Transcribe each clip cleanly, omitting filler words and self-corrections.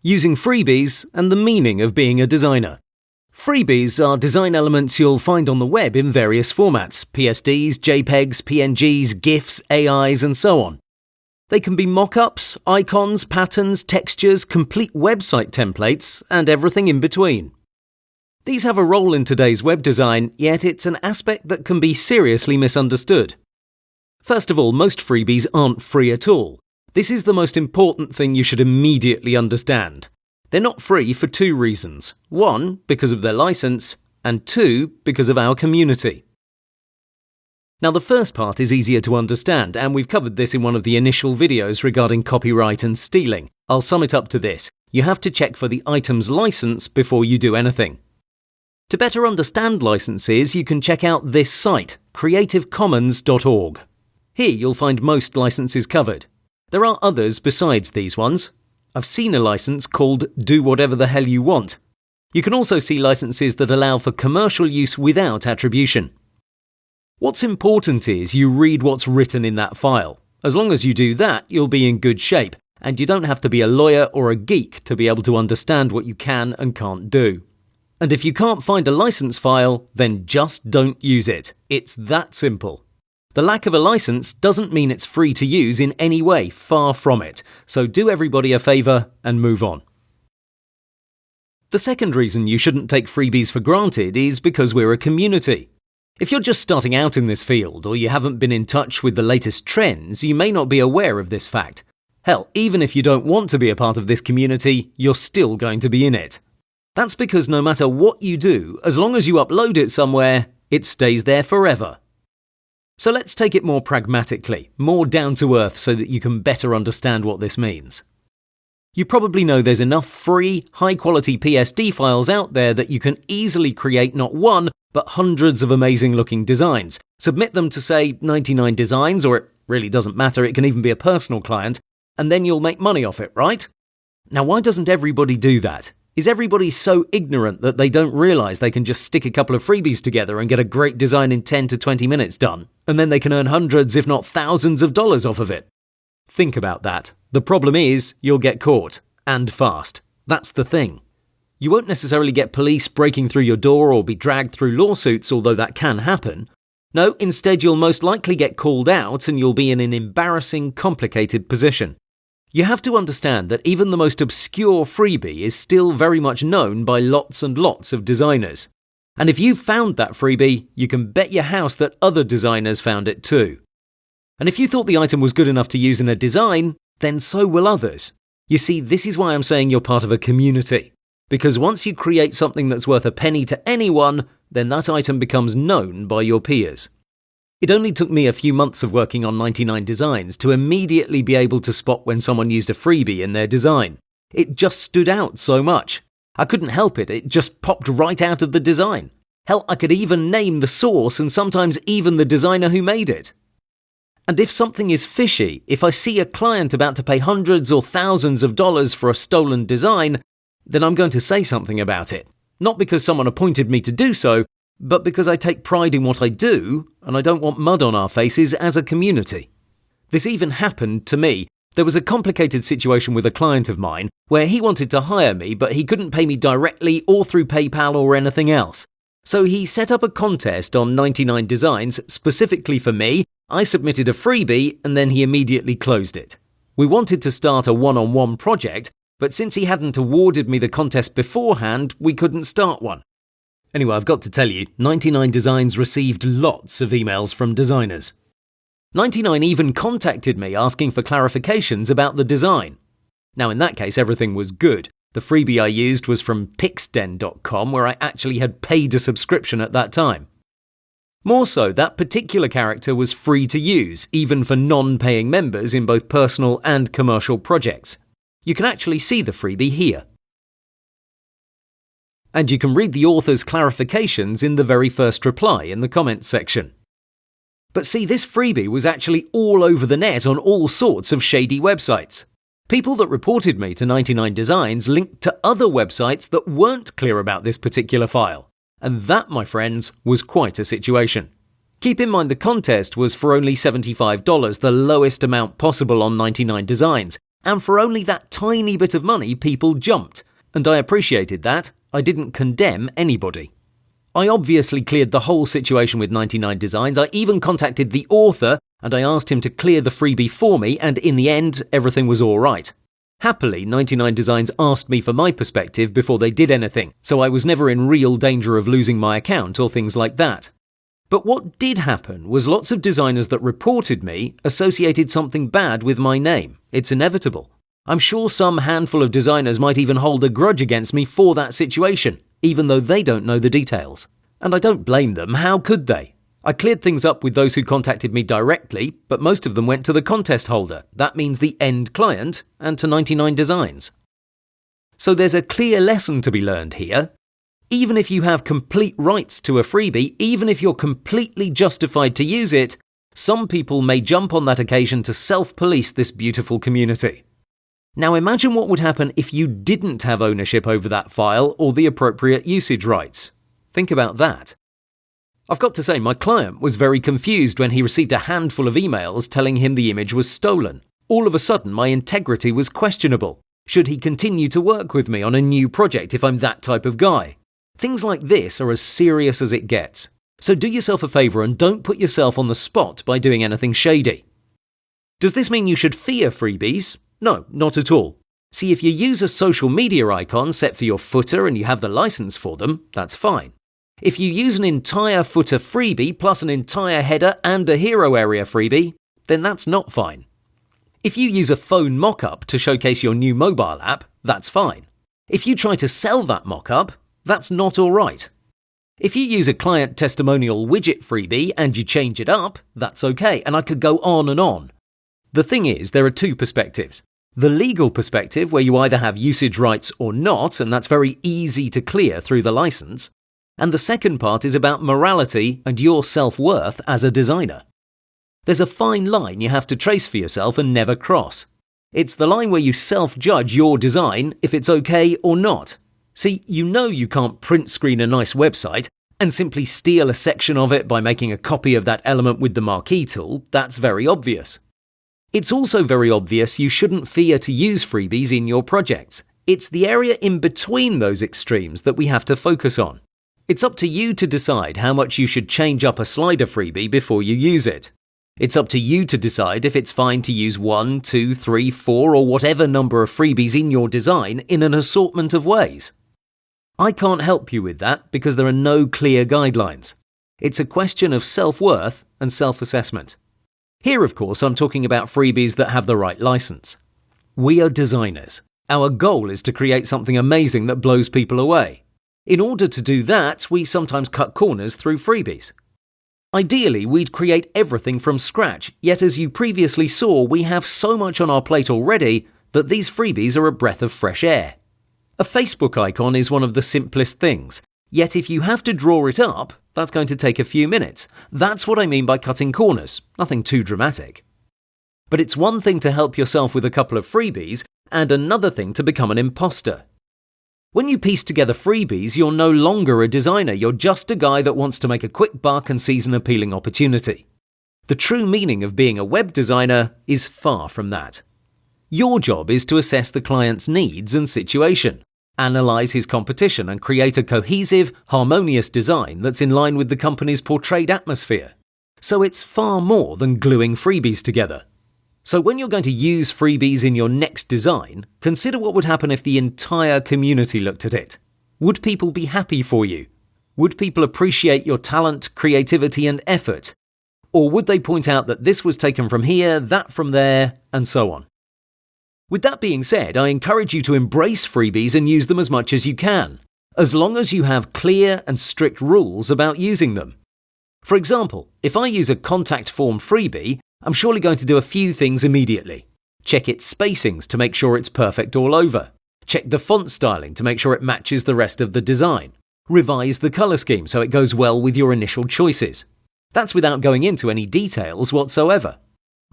using freebies, and the meaning of being a designer. Freebies are design elements you'll find on the web in various formats: PSDs, JPEGs, PNGs, GIFs, AIs, and so on. They can be mock-ups, icons, patterns, textures, complete website templates, and everything in between. These have a role in today's web design, yet it's an aspect that can be seriously misunderstood. First of all, most freebies aren't free at all. This is the most important thing you should immediately understand. They're not free for two reasons. One, because of their license, and two, because of our community. Now, the first part is easier to understand, and we've covered this in one of the initial videos regarding copyright and stealing. I'll sum it up to this. You have to check for the item's license before you do anything. To better understand licenses, you can check out this site, creativecommons.org. Here you'll find most licenses covered. There are others besides these ones. I've seen a license called Do Whatever the Hell You Want. You can also see licenses that allow for commercial use without attribution. What's important is you read what's written in that file. As long as you do that, you'll be in good shape, and you don't have to be a lawyer or a geek to be able to understand what you can and can't do. And if you can't find a license file, then just don't use it. It's that simple. The lack of a license doesn't mean it's free to use in any way, far from it. So do everybody a favour and move on. The second reason you shouldn't take freebies for granted is because we're a community. If you're just starting out in this field or you haven't been in touch with the latest trends, you may not be aware of this fact. Hell, even if you don't want to be a part of this community, you're still going to be in it. That's because no matter what you do, as long as you upload it somewhere, it stays there forever. So let's take it more pragmatically, more down to earth so that you can better understand what this means. You probably know there's enough free, high-quality PSD files out there that you can easily create not one, but hundreds of amazing-looking designs. Submit them to, say, 99 Designs, or it really doesn't matter, it can even be a personal client, and then you'll make money off it, right? Now, why doesn't everybody do that? Is everybody so ignorant that they don't realise they can just stick a couple of freebies together and get a great design in 10 to 20 minutes done, and then they can earn hundreds, if not thousands of dollars off of it? Think about that. The problem is, you'll get caught. And fast. That's the thing. You won't necessarily get police breaking through your door or be dragged through lawsuits, although that can happen. No, instead you'll most likely get called out and you'll be in an embarrassing, complicated position. You have to understand that even the most obscure freebie is still very much known by lots and lots of designers. And if you've found that freebie, you can bet your house that other designers found it too. And if you thought the item was good enough to use in a design, then so will others. You see, this is why I'm saying you're part of a community. Because once you create something that's worth a penny to anyone, then that item becomes known by your peers. It only took me a few months of working on 99 Designs to immediately be able to spot when someone used a freebie in their design. It just stood out so much. I couldn't help it, it just popped right out of the design. Hell, I could even name the source and sometimes even the designer who made it. And if something is fishy, if I see a client about to pay hundreds or thousands of dollars for a stolen design, then I'm going to say something about it. Not because someone appointed me to do so, but because I take pride in what I do, and I don't want mud on our faces as a community. This even happened to me. There was a complicated situation with a client of mine where he wanted to hire me, but he couldn't pay me directly or through PayPal or anything else. So he set up a contest on 99 Designs specifically for me. I submitted a freebie and then he immediately closed it. We wanted to start a one-on-one project, but since he hadn't awarded me the contest beforehand, we couldn't start one. Anyway, I've got to tell you, 99 Designs received lots of emails from designers. 99 even contacted me asking for clarifications about the design. Now in that case, everything was good. The freebie I used was from pixden.com, where I actually had paid a subscription at that time. More so, that particular character was free to use, even for non-paying members in both personal and commercial projects. You can actually see the freebie here. And you can read the author's clarifications in the very first reply in the comments section. But see, this freebie was actually all over the net on all sorts of shady websites. People that reported me to 99 Designs linked to other websites that weren't clear about this particular file. And that, my friends, was quite a situation. Keep in mind the contest was for only $75, the lowest amount possible on 99 Designs. And for only that tiny bit of money, people jumped. And I appreciated that. I didn't condemn anybody. I obviously cleared the whole situation with 99 Designs. I even contacted the author and I asked him to clear the freebie for me, and in the end, everything was all right. Happily, 99 Designs asked me for my perspective before they did anything, so I was never in real danger of losing my account or things like that. But what did happen was lots of designers that reported me associated something bad with my name. It's inevitable. I'm sure some handful of designers might even hold a grudge against me for that situation, even though they don't know the details. And I don't blame them, how could they? I cleared things up with those who contacted me directly, but most of them went to the contest holder. That means the end client, and to 99 Designs. So there's a clear lesson to be learned here. Even if you have complete rights to a freebie, even if you're completely justified to use it, some people may jump on that occasion to self-police this beautiful community. Now imagine what would happen if you didn't have ownership over that file or the appropriate usage rights. Think about that. I've got to say, my client was very confused when he received a handful of emails telling him the image was stolen. All of a sudden, my integrity was questionable. Should he continue to work with me on a new project if I'm that type of guy? Things like this are as serious as it gets. So do yourself a favour and don't put yourself on the spot by doing anything shady. Does this mean you should fear freebies? No, not at all. See, if you use a social media icon set for your footer and you have the license for them, that's fine. If you use an entire footer freebie plus an entire header and a hero area freebie, then that's not fine. If you use a phone mock-up to showcase your new mobile app, that's fine. If you try to sell that mock-up, that's not all right. If you use a client testimonial widget freebie and you change it up, that's okay, and I could go on and on. The thing is, there are two perspectives. The legal perspective, where you either have usage rights or not, and that's very easy to clear through the license. And the second part is about morality and your self-worth as a designer. There's a fine line you have to trace for yourself and never cross. It's the line where you self-judge your design if it's okay or not. See, you know you can't print screen a nice website and simply steal a section of it by making a copy of that element with the marquee tool. That's very obvious. It's also very obvious you shouldn't fear to use freebies in your projects. It's the area in between those extremes that we have to focus on. It's up to you to decide how much you should change up a slider freebie before you use it. It's up to you to decide if it's fine to use 1, 2, 3, 4 or whatever number of freebies in your design in an assortment of ways. I can't help you with that because there are no clear guidelines. It's a question of self-worth and self-assessment. Here, of course, I'm talking about freebies that have the right license. We are designers. Our goal is to create something amazing that blows people away. In order to do that, we sometimes cut corners through freebies. Ideally, we'd create everything from scratch, yet as you previously saw, we have so much on our plate already that these freebies are a breath of fresh air. A Facebook icon is one of the simplest things, yet if you have to draw it up, that's going to take a few minutes. That's what I mean by cutting corners, nothing too dramatic. But it's one thing to help yourself with a couple of freebies, and another thing to become an imposter. When you piece together freebies, you're no longer a designer, you're just a guy that wants to make a quick buck and seize an appealing opportunity. The true meaning of being a web designer is far from that. Your job is to assess the client's needs and situation, analyze his competition and create a cohesive, harmonious design that's in line with the company's portrayed atmosphere. So it's far more than gluing freebies together. So when you're going to use freebies in your next design, consider what would happen if the entire community looked at it. Would people be happy for you? Would people appreciate your talent, creativity and effort? Or would they point out that this was taken from here, that from there, and so on? With that being said, I encourage you to embrace freebies and use them as much as you can, as long as you have clear and strict rules about using them. For example, if I use a contact form freebie, I'm surely going to do a few things immediately. Check its spacings to make sure it's perfect all over. Check the font styling to make sure it matches the rest of the design. Revise the color scheme so it goes well with your initial choices. That's without going into any details whatsoever.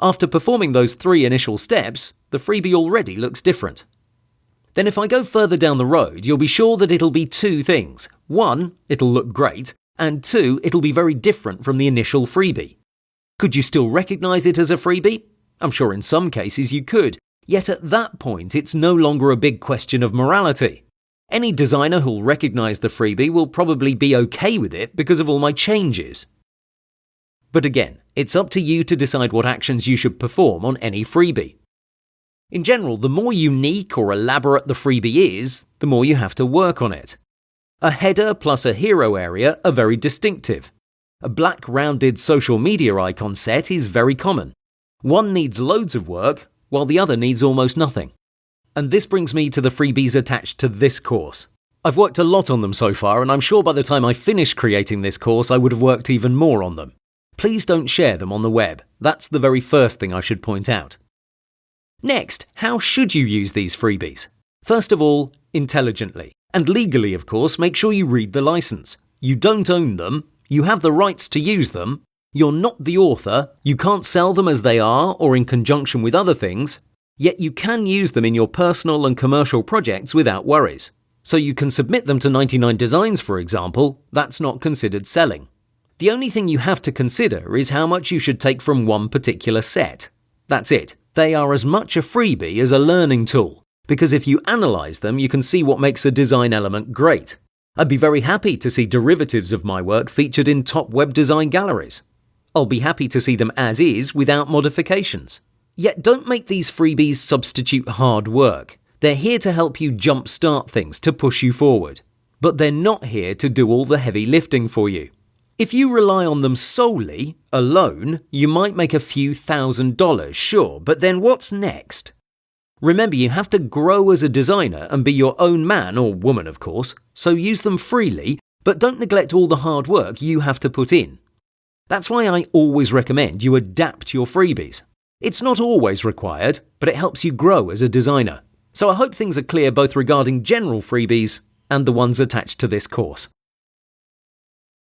After performing those 3 initial steps, the freebie already looks different. Then if I go further down the road, you'll be sure that it'll be 2 things. 1, it'll look great, and 2, it'll be very different from the initial freebie. Could you still recognize it as a freebie? I'm sure in some cases you could, Yet at that point, it's no longer a big question of morality. Any designer who'll recognize the freebie will probably be okay with it because of all my changes. But again, it's up to you to decide what actions you should perform on any freebie. In general, the more unique or elaborate the freebie is, the more you have to work on it. A header plus a hero area are very distinctive. A black rounded social media icon set is very common. One needs loads of work, while the other needs almost nothing. And this brings me to the freebies attached to this course. I've worked a lot on them so far, and I'm sure by the time I finish creating this course I would have worked even more on them. Please don't share them on the web. That's the very first thing I should point out. Next, how should you use these freebies? First of all, intelligently. And legally, of course, make sure you read the license. You don't own them, you have the rights to use them, you're not the author, you can't sell them as they are or in conjunction with other things, yet you can use them in your personal and commercial projects without worries. So you can submit them to 99 Designs, for example. That's not considered selling. The only thing you have to consider is how much you should take from one particular set. That's it. They are as much a freebie as a learning tool, because if you analyze them, you can see what makes a design element great. I'd be very happy to see derivatives of my work featured in top web design galleries. I'll be happy to see them as is without modifications. Yet don't make these freebies substitute hard work. They're here to help you jumpstart things, to push you forward. But they're not here to do all the heavy lifting for you. If you rely on them solely, alone, you might make a few $1,000s, sure, but then what's next? Remember, you have to grow as a designer and be your own man or woman, of course, so use them freely, but don't neglect all the hard work you have to put in. That's why I always recommend you adapt your freebies. It's not always required, but it helps you grow as a designer. So I hope things are clear both regarding general freebies and the ones attached to this course.